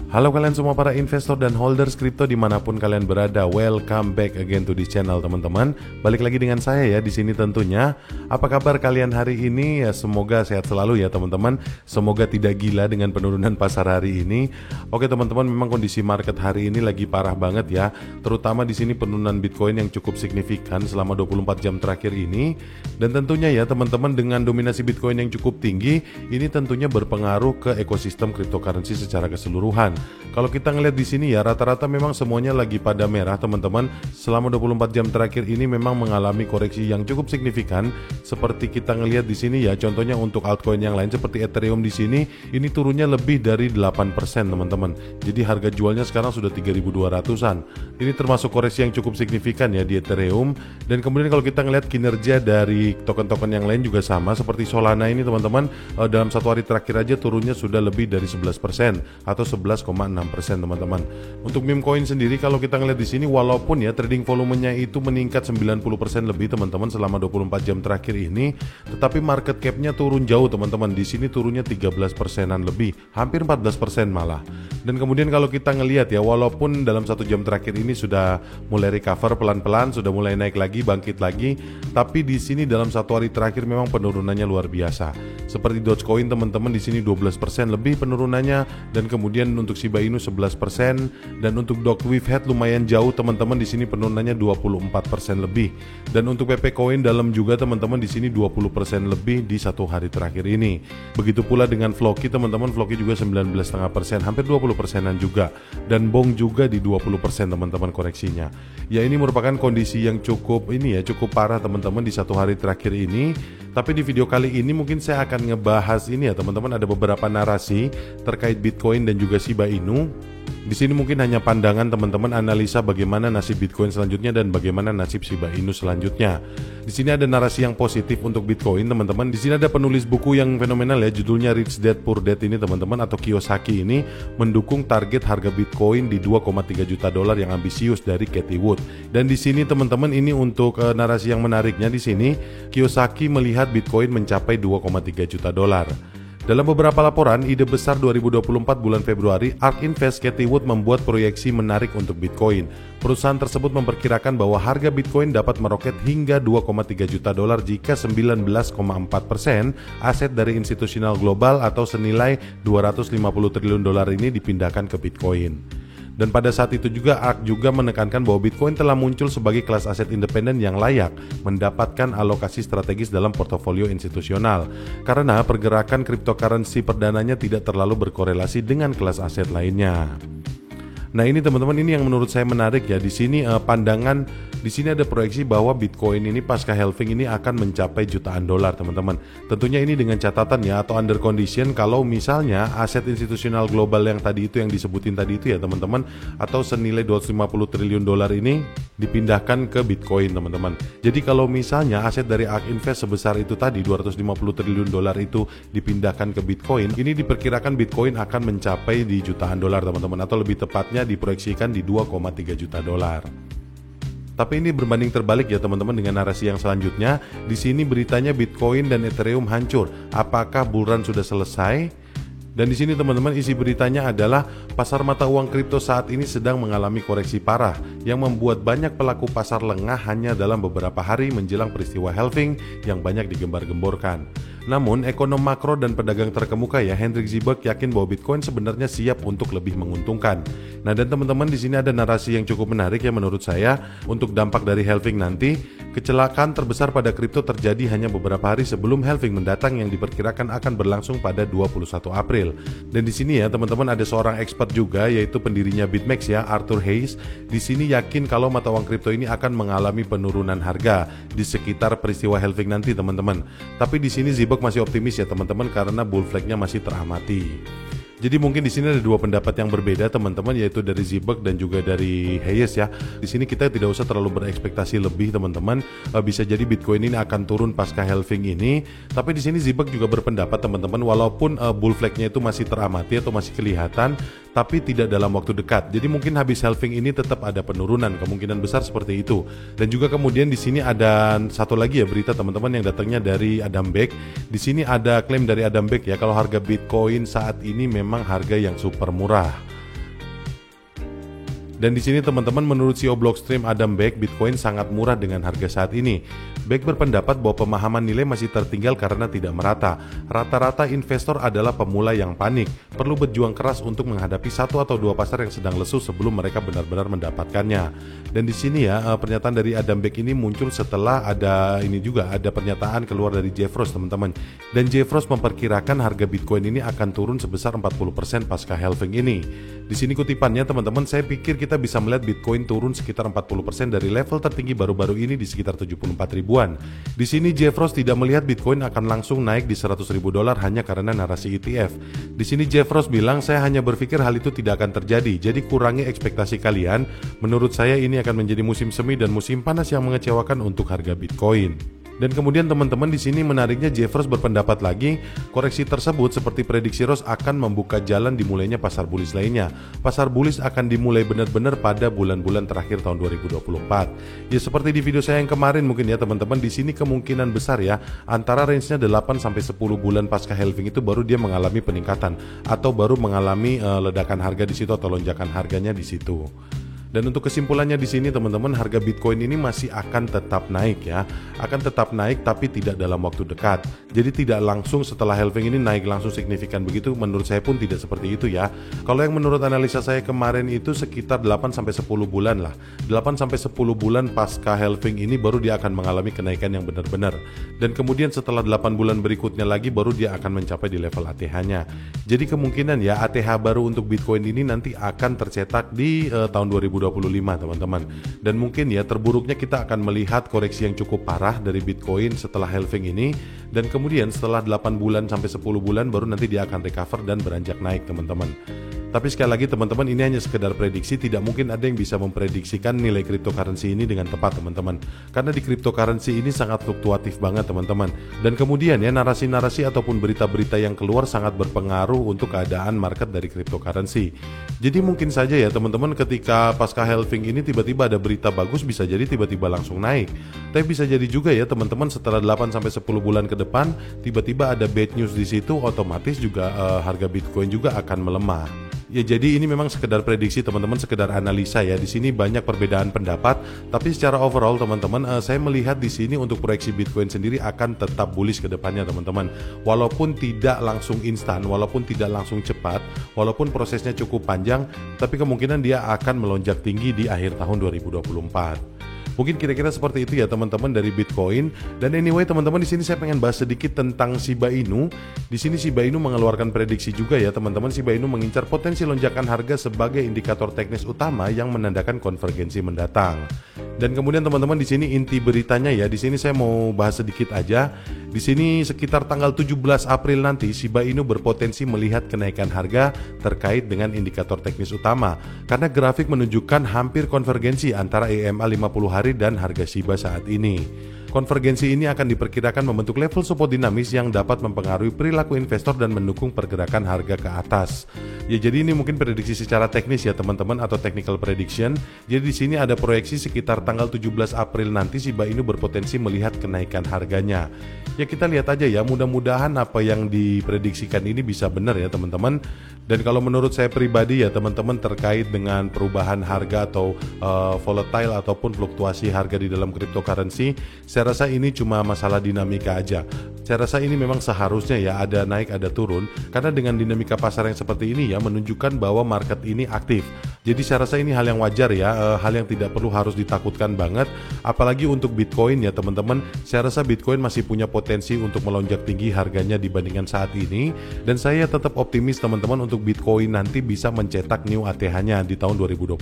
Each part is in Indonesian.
Halo kalian semua para investor dan holders kripto dimanapun kalian berada, welcome back again to this channel teman-teman. Balik lagi dengan saya ya di sini tentunya. Apa kabar kalian hari ini? Ya semoga sehat selalu ya teman-teman. Semoga tidak gila dengan penurunan pasar hari ini. Oke teman-teman, memang kondisi market hari ini lagi parah banget ya. Terutama di sini penurunan Bitcoin yang cukup signifikan selama 24 jam terakhir ini. Dan tentunya ya teman-teman, dengan dominasi Bitcoin yang cukup tinggi, ini tentunya berpengaruh ke ekosistem cryptocurrency secara keseluruhan. Kalau kita ngeliat di sini ya, rata-rata memang semuanya lagi pada merah teman-teman. Selama 24 jam terakhir ini memang mengalami koreksi yang cukup signifikan. Seperti kita ngeliat di sini ya, contohnya untuk altcoin yang lain seperti Ethereum di sini, ini turunnya lebih dari 8% teman-teman. Jadi harga jualnya sekarang sudah 3.200-an. Ini termasuk koreksi yang cukup signifikan ya di Ethereum. Dan kemudian kalau kita ngeliat kinerja dari token-token yang lain juga sama, seperti Solana ini teman-teman, dalam satu hari terakhir aja turunnya sudah lebih dari 11% atau 11,6% teman-teman. Untuk meme coin sendiri kalau kita ngeliat di sini, walaupun ya trading volumenya itu meningkat 90% lebih teman-teman selama 24 jam terakhir ini, tetapi market cap-nya turun jauh teman-teman. Di sini turunnya 13%-an lebih, hampir 14% malah. Dan kemudian kalau kita ngelihat ya, walaupun dalam satu jam terakhir ini sudah mulai recover pelan-pelan, sudah mulai naik lagi, bangkit lagi, tapi di sini dalam satu hari terakhir memang penurunannya luar biasa. Seperti Dogecoin teman-teman, di sini 12% lebih penurunannya, dan kemudian untuk Shiba Inu 11%, dan untuk Dogweave lumayan jauh teman-teman, di sini penurunannya 24% lebih. Dan untuk PP Coin dalam juga teman-teman, di sini 20% lebih di satu hari terakhir ini. Begitu pula dengan Floki teman-teman, Floki juga 19,5%, hampir 20%-an juga. Dan Bong juga di 20% teman-teman koreksinya. Ya ini merupakan kondisi yang cukup parah teman-teman di satu hari terakhir ini. Tapi di video kali ini mungkin saya akan ngebahas ini ya teman-teman, ada beberapa narasi terkait Bitcoin dan juga Shiba Inu. Di sini mungkin hanya pandangan teman-teman, analisa bagaimana nasib Bitcoin selanjutnya dan bagaimana nasib Shiba Inu selanjutnya. Di sini ada narasi yang positif untuk Bitcoin teman-teman. Di sini ada penulis buku yang fenomenal ya, judulnya Rich Dad Poor Dad ini teman-teman, atau Kiyosaki ini mendukung target harga Bitcoin di 2,3 juta dolar yang ambisius dari Cathie Wood. Dan di sini teman-teman, ini untuk narasi yang menariknya di sini, Kiyosaki melihat Bitcoin mencapai 2,3 juta dolar. Dalam beberapa laporan, ide besar 2024 bulan Februari, ARK Invest Cathie Wood membuat proyeksi menarik untuk Bitcoin. Perusahaan tersebut memperkirakan bahwa harga Bitcoin dapat meroket hingga 2,3 juta dolar jika 19,4% aset dari institusional global atau senilai 250 triliun dolar ini dipindahkan ke Bitcoin. Dan pada saat itu juga ARK juga menekankan bahwa Bitcoin telah muncul sebagai kelas aset independen yang layak mendapatkan alokasi strategis dalam portofolio institusional, karena pergerakan cryptocurrency perdananya tidak terlalu berkorelasi dengan kelas aset lainnya. Nah ini teman-teman, ini yang menurut saya menarik ya. Di sini di sini ada proyeksi bahwa Bitcoin ini pasca halving ini akan mencapai jutaan dolar teman-teman. Tentunya ini dengan catatan ya, atau under condition kalau misalnya aset institusional global yang tadi itu, yang disebutin tadi itu ya teman-teman, atau senilai 250 triliun dolar ini dipindahkan ke Bitcoin teman-teman. Jadi kalau misalnya aset dari ARK Invest sebesar itu tadi 250 triliun dolar itu dipindahkan ke Bitcoin, ini diperkirakan Bitcoin akan mencapai di jutaan dolar teman-teman, atau lebih tepatnya diproyeksikan di 2,3 juta dolar. Tapi ini berbanding terbalik ya teman-teman dengan narasi yang selanjutnya. Di sini beritanya Bitcoin dan Ethereum hancur. Apakah bull run sudah selesai? Dan di sini teman-teman, isi beritanya adalah pasar mata uang kripto saat ini sedang mengalami koreksi parah yang membuat banyak pelaku pasar lengah hanya dalam beberapa hari menjelang peristiwa halving yang banyak digembar-gemborkan. Namun, ekonom makro dan pedagang terkemuka ya, Hendrik Zibek, yakin bahwa Bitcoin sebenarnya siap untuk lebih menguntungkan. Nah, dan teman-teman, di sini ada narasi yang cukup menarik ya menurut saya untuk dampak dari halving nanti. Kecelakaan terbesar pada kripto terjadi hanya beberapa hari sebelum halving mendatang yang diperkirakan akan berlangsung pada 21 April. Dan di sini ya teman-teman, ada seorang expert juga, yaitu pendirinya BitMEX ya, Arthur Hayes. Di sini yakin kalau mata uang kripto ini akan mengalami penurunan harga di sekitar peristiwa halving nanti teman-teman. Tapi di sini Zibek masih optimis ya teman-teman, karena bull flag-nya masih teramati. Jadi mungkin di sini ada dua pendapat yang berbeda teman-teman, yaitu dari Zibek dan juga dari Hayes ya. Di sini kita tidak usah terlalu berekspektasi lebih teman-teman. Bisa jadi Bitcoin ini akan turun pasca halving ini. Tapi di sini Zibek juga berpendapat teman-teman, walaupun bull flag-nya itu masih teramati atau masih kelihatan, tapi tidak dalam waktu dekat. Jadi mungkin habis halving ini tetap ada penurunan, kemungkinan besar seperti itu. Dan juga kemudian di sini ada satu lagi ya berita teman-teman yang datangnya dari Adam Back. Di sini ada klaim dari Adam Back ya, kalau harga Bitcoin saat ini memang harga yang super murah. Dan di sini teman-teman, menurut CEO Blockstream Adam Back, Bitcoin sangat murah dengan harga saat ini. Back berpendapat bahwa pemahaman nilai masih tertinggal karena tidak merata. Rata-rata investor adalah pemula yang panik, perlu berjuang keras untuk menghadapi satu atau dua pasar yang sedang lesu sebelum mereka benar-benar mendapatkannya. Dan di sini ya, pernyataan dari Adam Back ini muncul setelah ada pernyataan keluar dari Jeff Ross, teman-teman. Dan Jeff Ross memperkirakan harga Bitcoin ini akan turun sebesar 40% pasca halving ini. Di sini kutipannya, teman-teman, saya pikir kita bisa melihat Bitcoin turun sekitar 40% dari level tertinggi baru-baru ini di sekitar 74 ribuan. Di sini Jeff Ross tidak melihat Bitcoin akan langsung naik di 100 ribu dolar hanya karena narasi ETF. Di sini Jeff Ross bilang, saya hanya berpikir hal itu tidak akan terjadi, jadi kurangi ekspektasi kalian. Menurut saya ini akan menjadi musim semi dan musim panas yang mengecewakan untuk harga Bitcoin. Dan kemudian teman-teman, di sini menariknya Jeff Ross berpendapat lagi, koreksi tersebut seperti prediksi Ross akan membuka jalan dimulainya pasar bullish lainnya. Pasar bullish akan dimulai benar-benar pada bulan-bulan terakhir tahun 2024. Ya seperti di video saya yang kemarin mungkin ya teman-teman, di sini kemungkinan besar ya antara range-nya 8 sampai 10 bulan pasca halving itu baru dia mengalami peningkatan atau baru mengalami ledakan harga di situ atau lonjakan harganya di situ. Dan untuk kesimpulannya di sini teman-teman, harga Bitcoin ini masih akan tetap naik ya. Akan tetap naik tapi tidak dalam waktu dekat. Jadi tidak langsung setelah halving ini naik langsung signifikan begitu, menurut saya pun tidak seperti itu ya. Kalau yang menurut analisa saya kemarin itu sekitar 8 sampai 10 bulan lah. 8 sampai 10 bulan pasca halving ini baru dia akan mengalami kenaikan yang benar-benar. Dan kemudian setelah 8 bulan berikutnya lagi baru dia akan mencapai di level ATH-nya. Jadi kemungkinan ya ATH baru untuk Bitcoin ini nanti akan tercetak di tahun 2025 teman-teman. Dan mungkin ya terburuknya kita akan melihat koreksi yang cukup parah dari Bitcoin setelah halving ini, dan kemudian setelah 8 bulan sampai 10 bulan baru nanti dia akan recover dan beranjak naik teman-teman. Tapi sekali lagi teman-teman, ini hanya sekedar prediksi, tidak mungkin ada yang bisa memprediksikan nilai cryptocurrency ini dengan tepat teman-teman. Karena di cryptocurrency ini sangat fluktuatif banget teman-teman. Dan kemudian ya narasi-narasi ataupun berita-berita yang keluar sangat berpengaruh untuk keadaan market dari cryptocurrency. Jadi mungkin saja ya teman-teman, ketika pasca halving ini tiba-tiba ada berita bagus, bisa jadi tiba-tiba langsung naik. Tapi bisa jadi juga ya teman-teman, setelah 8 sampai 10 bulan ke depan tiba-tiba ada bad news di situ, otomatis juga harga Bitcoin juga akan melemah. Ya jadi ini memang sekedar prediksi teman-teman, sekedar analisa ya. Di sini banyak perbedaan pendapat, tapi secara overall teman-teman, saya melihat di sini untuk proyeksi Bitcoin sendiri akan tetap bullish ke depannya teman-teman. Walaupun tidak langsung instan, walaupun tidak langsung cepat, walaupun prosesnya cukup panjang, tapi kemungkinan dia akan melonjak tinggi di akhir tahun 2024. Mungkin kira-kira seperti itu ya teman-teman dari Bitcoin. Dan anyway teman-teman, di sini saya pengen bahas sedikit tentang Shiba Inu. Di sini Shiba Inu mengeluarkan prediksi juga ya teman-teman. Shiba Inu mengincar potensi lonjakan harga sebagai indikator teknis utama yang menandakan konvergensi mendatang. Dan kemudian teman-teman, di sini inti beritanya ya, di sini saya mau bahas sedikit aja. Di sini sekitar tanggal 17 April nanti Shiba Inu berpotensi melihat kenaikan harga terkait dengan indikator teknis utama karena grafik menunjukkan hampir konvergensi antara EMA 50 hari dan harga Shiba saat ini. Konvergensi ini akan diperkirakan membentuk level support dinamis yang dapat mempengaruhi perilaku investor dan mendukung pergerakan harga ke atas. Ya jadi ini mungkin prediksi secara teknis ya teman-teman, atau technical prediction. Jadi di sini ada proyeksi sekitar tanggal 17 April nanti Shiba Inu berpotensi melihat kenaikan harganya. Ya kita lihat aja ya, mudah-mudahan apa yang diprediksikan ini bisa benar ya teman-teman. Dan kalau menurut saya pribadi ya teman-teman, terkait dengan perubahan harga atau volatile ataupun fluktuasi harga di dalam cryptocurrency, saya rasa ini cuma masalah dinamika aja. Saya rasa ini memang seharusnya ya ada naik ada turun, karena dengan dinamika pasar yang seperti ini ya menunjukkan bahwa market ini aktif. Jadi saya rasa ini hal yang wajar ya, hal yang tidak perlu harus ditakutkan banget. Apalagi untuk Bitcoin ya teman-teman, saya rasa Bitcoin masih punya potensi untuk melonjak tinggi harganya dibandingkan saat ini. Dan saya tetap optimis teman-teman untuk Bitcoin nanti bisa mencetak new ATH-nya di tahun 2025.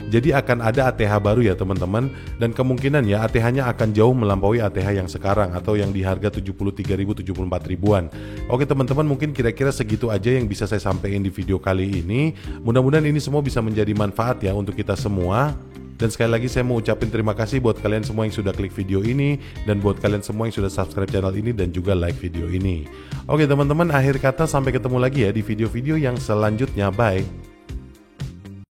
Jadi akan ada ATH baru ya teman-teman, dan kemungkinan ya ATH-nya akan jauh melampaui ATH yang sekarang atau yang di harga 73.000 74 ribuan. Oke teman-teman, mungkin kira-kira segitu aja yang bisa saya sampaikan di video kali ini. Mudah-mudahan ini semua bisa menjadi manfaat ya untuk kita semua. Dan sekali lagi saya mau ucapin terima kasih buat kalian semua yang sudah klik video ini, dan buat kalian semua yang sudah subscribe channel ini dan juga like video ini. Oke teman-teman, akhir kata sampai ketemu lagi ya di video-video yang selanjutnya. Bye.